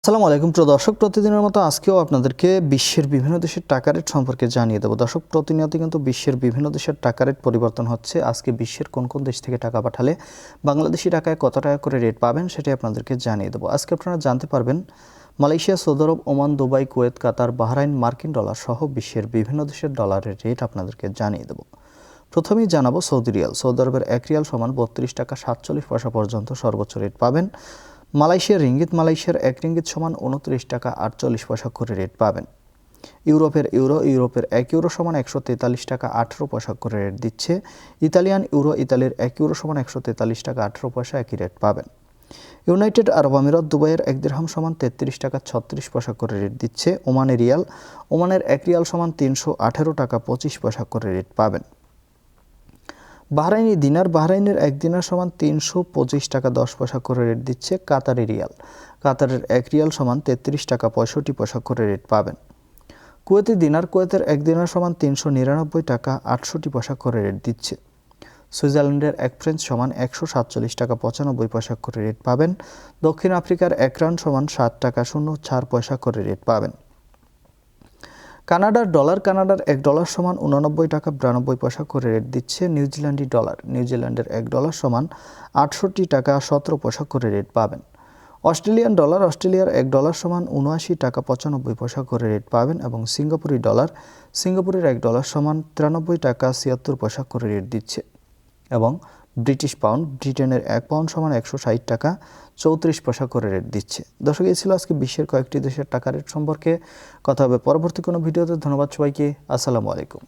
আসসালামু আলাইকুম প্রিয় দর্শক, প্রতিদিনের মতো আজকেও আপনাদেরকে বিশ্বের বিভিন্ন দেশের টাকা রেট সম্পর্কে জানিয়ে দেবো। দর্শক, প্রতিনিয়ত কিন্তু বিশ্বের বিভিন্ন দেশের টাকা রেট পরিবর্তন হচ্ছে। আজকে বিশ্বের কোন কোন দেশ থেকে টাকা পাঠালে বাংলাদেশি টাকায় কত টাকা করে রেট পাবেন সেটাই আপনাদেরকে জানিয়ে দেবো। আজকে আপনারা জানতে পারবেন মালয়েশিয়া, সৌদি আরব, ওমান, দুবাই, কুয়েত, কাতার, বাহরাইন, মার্কিন ডলার সহ বিশ্বের বিভিন্ন দেশের ডলারের রেট আপনাদেরকে জানিয়ে দেবো। প্রথমেই জানাবো সৌদি রিয়াল। সৌদি আরবের 1 রিয়াল সমান 32 টাকা 47 পয়সা পর্যন্ত সর্বোচ্চ রেট পাবেন। মালয়েশিয়ার রিঙ্গিত, মালয়েশিয়ার 1 রিঙ্গিত সমান 29 টাকা 48 পয়সা করে রেট পাবেন। ইউরোপের 1 ইউরো সমান 143 টাকা 18 পয়সা করে রেট দিচ্ছে। ইতালিয়ান ইউরো, ইতালির 1 ইউরো সমান 143 টাকা 18 পয়সা একই রেট পাবেন। ইউনাইটেড আরব আমিরাত, দুবাইয়ের 1 দিরহাম সমান 33 টাকা 36 পয়সা করে রেট দিচ্ছে। ওমানের রিয়াল, ওমানের 1 রিয়াল সমান 318 টাকা 25 পয়সা করে রেট পাবেন। বাহরাইনি দিনার, বাহরাইনের 1 দিনার সমান 325 টাকা 10 পয়সা করে রেট দিচ্ছে। কাতারি রিয়াল, কাতারের 1 রিয়াল সমান 33 টাকা 65 পয়সা করে রেট পাবেন। কুয়েতি দিনার, কুয়েতের 1 দিনার সমান 399 টাকা 68 পয়সা করে রেট দিচ্ছে। সুইজারল্যান্ডের 1 ফ্রেঞ্চ সমান 147 টাকা 95 পয়সা করে রেট পাবেন। দক্ষিণ আফ্রিকার 1 রান সমান 7 টাকা 04 পয়সা করে রেট পাবেন। কানাডার ডলার, কানাডার 1 ডলার সমান 89 টাকা 92 পয়সা করে রেট দিচ্ছে। নিউজিল্যান্ডি ডলার, নিউজিল্যান্ডের 1 ডলার সমান 68 টাকা 17 পয়সা করে রেট পাবেন। অস্ট্রেলিয়ান ডলার, অস্ট্রেলিয়ার 1 ডলার সমান 79 টাকা 95 পয়সা করে রেট পাবেন। এবং সিঙ্গাপুরি ডলার, সিঙ্গাপুরের 1 ডলার সমান 93 টাকা 76 পয়সা করে রেট দিচ্ছে। এবং ব্রিটিশ পাউন্ড, ব্রিটেনের 1 পাউন্ড সমান 160 টাকা 34 পয়সা করে রেট দিচ্ছে। দর্শক, এই ছিল আজকে বিশ্বের কয়েকটি দেশের টাকা রেট সম্পর্কে। কথা হবে পরবর্তী কোনো ভিডিওতে। ধন্যবাদ সবাইকে। আসসালামু আলাইকুম।